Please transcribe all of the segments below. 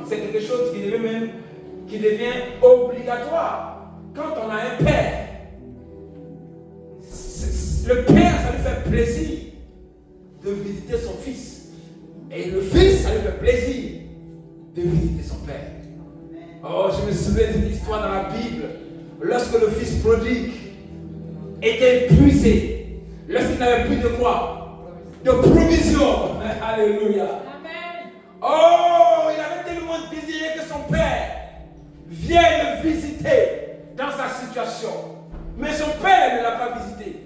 c'est quelque chose qui devient obligatoire quand on a un père. Le père, ça lui fait plaisir de visiter son fils. Et le fils, ça lui fait plaisir de visiter son père. Oh, je me souviens d'une histoire dans la Bible. Lorsque le fils prodigue était épuisé, lorsqu'il n'avait plus de quoi? De provision. Alléluia. Amen. Oh, il avait tellement désiré que son père vienne le visiter dans sa situation. Mais son père ne l'a pas visité.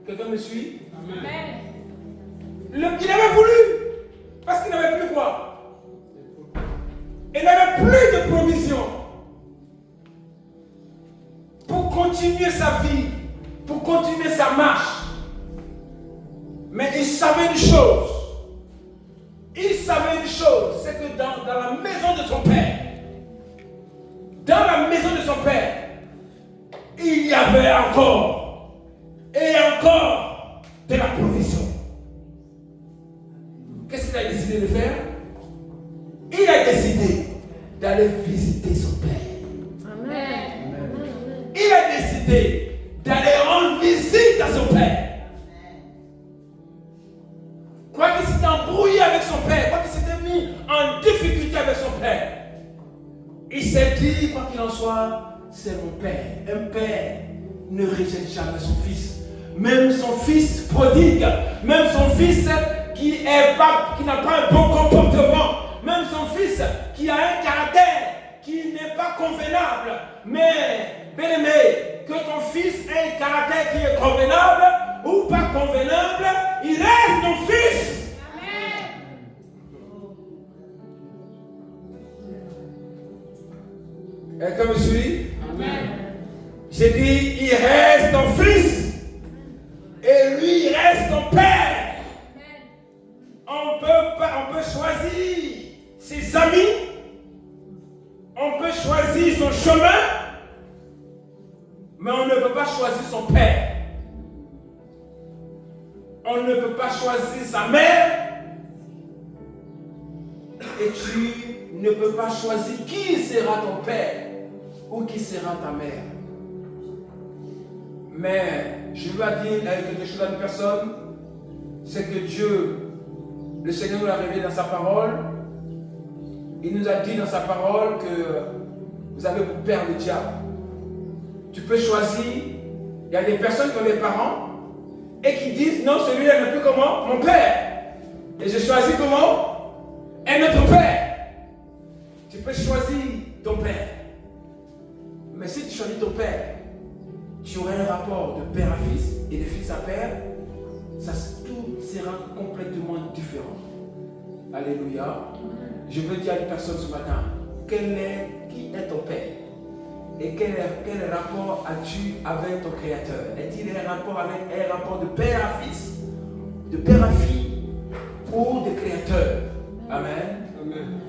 Quelqu'un me suit? Amen. Il avait voulu. Parce qu'il n'avait plus quoi? Il n'avait plus de provision pour continuer sa vie, pour continuer sa marche. Mais il savait une chose. C'est que dans la maison de son père, il y avait encore et encore de la provision. Qu'est-ce qu'il a décidé de faire? Il a décidé d'aller visiter son père. Amen. Il a décidé d'aller rendre visite à son père. Quoi qu'il s'était embrouillé avec son père, quoi qu'il s'était mis en difficulté avec son père, il s'est dit, quoi qu'il en soit, c'est mon père. Un père ne rejette jamais son fils. Même son fils prodigue, même son fils qui n'a pas un bon comportement, même son fils qui a un caractère qui n'est pas convenable. Mais, bien-aimé, que ton fils ait un caractère qui est convenable ou pas convenable, il reste ton fils. Amen. Quelqu'un me suit? Amen. J'ai dit, il reste ton fils. Et lui, il reste ton père. On peut choisir ses amis. On peut choisir son chemin. Mais on ne peut pas choisir son père. On ne peut pas choisir sa mère. Et tu ne peux pas choisir qui sera ton père ou qui sera ta mère. Mais je veux dire quelque chose à une personne, c'est que Dieu, le Seigneur nous l'a révélé dans sa parole. Il nous a dit dans sa parole que vous avez pour père le diable. Tu peux choisir. Il y a des personnes qui ont des parents et qui disent non, celui-là n'est plus comment? Mon père. Et je choisis comment? Un autre père. Tu peux choisir ton père. Mais si tu choisis ton père, tu auras un rapport de père à fils et de fils à père. Tout sera complètement différent. Alléluia. Je veux dire à une personne ce matin, qui est ton père? Et quel rapport as-tu avec ton Créateur? Est-il un rapport de père à fils, de père à fille ou de Créateur? Amen. Amen.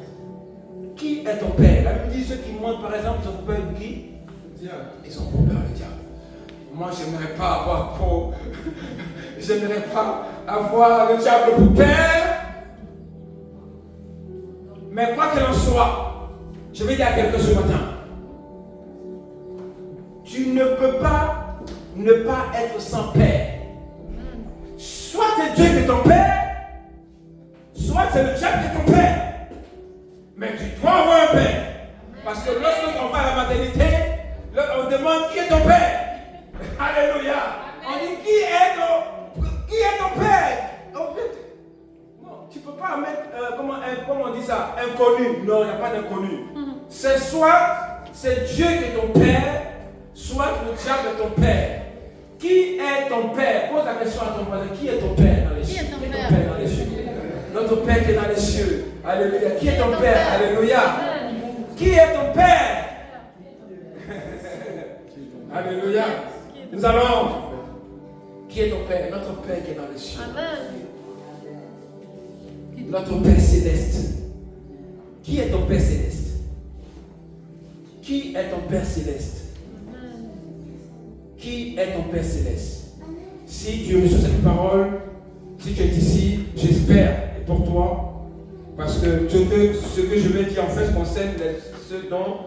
Qui est ton père? La Bible dit ceux qui montrent par exemple son père qui? Ils ont pour père le diable. Moi, j'aimerais pas avoir le diable pour père. Mais quoi qu'il en soit, je vais dire quelque chose ce matin. Tu ne peux pas ne pas être sans père. Soit c'est Dieu qui est ton père, soit c'est le diable qui est ton père. Mais tu dois avoir un père. Parce que lorsqu'on va à la maternité, on demande qui est ton père. Alléluia. On dit qui est ton père. En fait, non, tu ne peux pas mettre, comment on dit ça, inconnu. Non, il n'y a pas d'inconnu. C'est soit c'est Dieu qui est ton père, soit le diable est ton père. Qui est ton père? Pose la question à ton voisin. Qui est ton père dans les cieux? Qui est ton père dans les cieux? Notre Père qui est dans les cieux. Alléluia. Qui est ton père? Alléluia. Qui est ton père? Alléluia. Nous allons. Qui est ton père? Notre Père qui est dans les cieux. Notre Père céleste. Qui est ton Père céleste? Qui est ton Père céleste? Qui est ton Père céleste? Si tu reçois cette parole, si tu es ici, j'espère, et pour toi, Parce que ce que je vais dire en fait concerne ce dont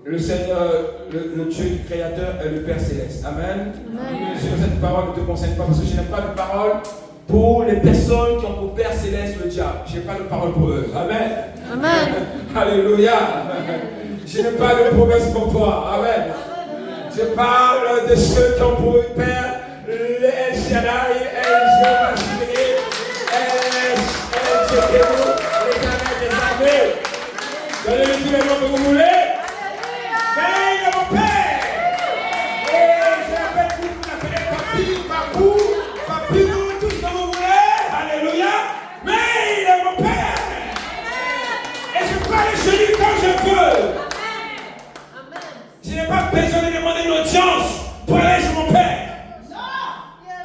le Seigneur, le Dieu du Créateur est le Père Céleste. Amen. Cette parole ne te concerne pas parce que je n'ai pas de parole pour les personnes qui ont pour Père Céleste le diable. Je n'ai pas de parole pour eux. Amen. Amen. Alléluia. Je n'ai pas de promesse pour toi. Amen. Je parle de ceux qui ont pour Père le El Shaddai, El Jéhovah-Jireh, El Shekelu, l'Éternel des armées. Donnez-lui tous les noms que vous voulez. Mais il est mon Père. Et je l'appelle pour vous l'appeler Papi, Papou, Papilou, tout ce que vous voulez. Alléluia. Mais il est mon Père. Et je parle chez lui quand je veux. Je n'ai pas besoin de demander une audience pour aller chez mon Père.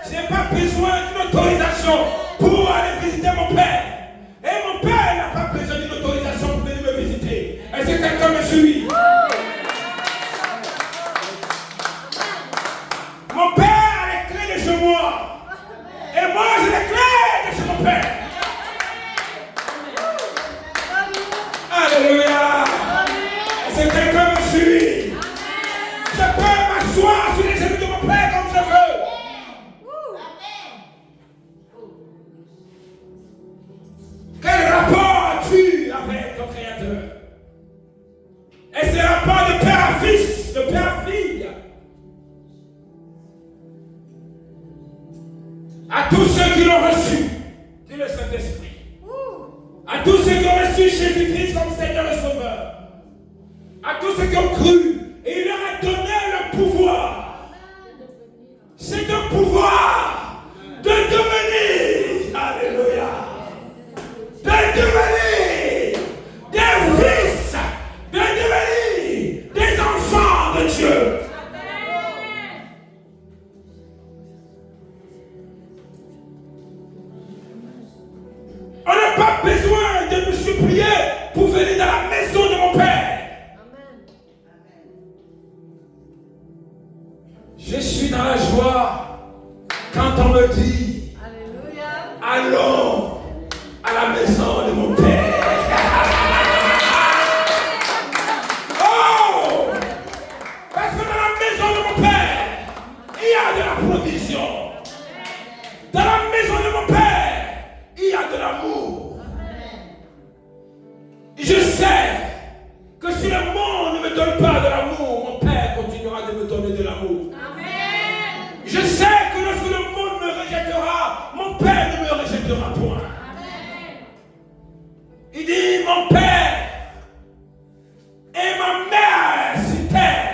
Je n'ai pas besoin d'une autorisation pour aller visiter mon Père. Et mon Père n'a pas besoin d'une autorisation pour venir me visiter. Est-ce que quelqu'un me suit? Mon Père a les clés de chez moi. Et moi j'ai les clés de chez mon Père. Alléluia. Est-ce que quelqu'un me suit? Je peux m'asseoir sur les genoux de mon Père comme je veux. Quel rapport as-tu avec ton Créateur? Est-ce un rapport de père à fils, de père à fille? À tous ceux qui l'ont reçu, dit le Saint-Esprit. À tous ceux qui ont reçu Jésus-Christ comme Seigneur et Sauveur. À tous ceux qui ont cru. Et il leur a donné le pouvoir. C'est un pouvoir de devenir. Alléluia. De devenir des fils. De devenir des enfants de Dieu. On n'a pas besoin de me supplier pour venir dans la maison de mon Père. Je suis dans la joie quand on me dit allons à la maison de mon Père. Oh! Parce que dans la maison de mon Père, il y a de la provision. Dans la maison de mon Père, il y a de l'amour. Je sais que si le monde ne me donne pas de l'amour, mon Père continuera de me donner de l'amour. Je sais que lorsque le monde me rejettera, mon Père ne me rejettera point. Il dit, mon Père et ma mère sur terre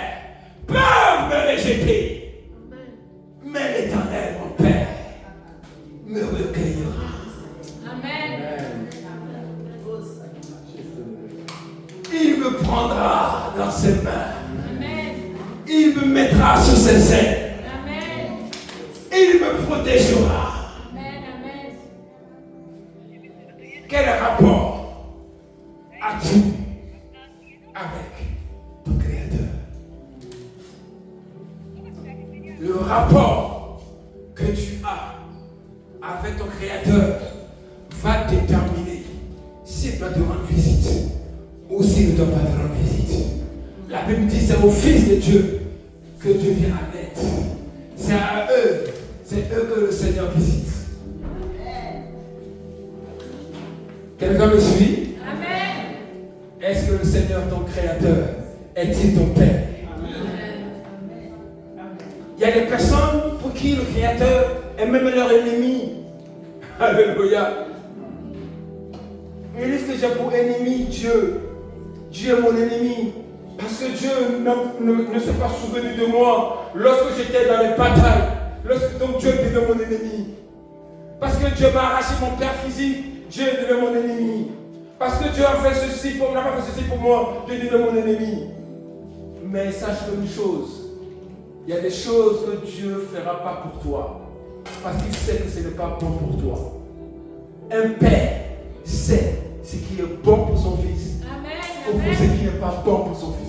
peuvent me rejeter. Mais l'Éternel, mon Père, me recueillera. Amen. Il me prendra dans ses mains. Il me mettra sur ses ailes. Il me protégera. Amen. Quel rapport as-tu avec ton Créateur? Le rapport que tu as avec ton Créateur va déterminer s'il doit te rendre visite ou s'il ne doit pas te rendre visite. La Bible dit c'est au Fils de Dieu que Dieu vient à l'aide. C'est à eux. C'est eux que le Seigneur visite. Quelqu'un me suit? Amen. Est-ce que le Seigneur, ton Créateur, est-il ton Père? Amen. Il y a des personnes pour qui le Créateur est même leur ennemi. Alléluia. Ils disent que j'ai pour ennemi Dieu. Dieu est mon ennemi. Parce que Dieu ne s'est pas souvenu de moi lorsque j'étais dans les batailles. Lorsque donc Dieu devient mon ennemi. Parce que Dieu m'a arraché mon père physique, Dieu devient mon ennemi. Parce que Dieu a fait ceci pour moi, n'a pas fait ceci pour moi, Dieu devient mon ennemi. Mais sache une chose, il y a des choses que Dieu ne fera pas pour toi. Parce qu'il sait que ce n'est pas bon pour toi. Un père sait ce qui est bon pour son fils. Amen. Ou pour ce qui n'est pas bon pour son fils.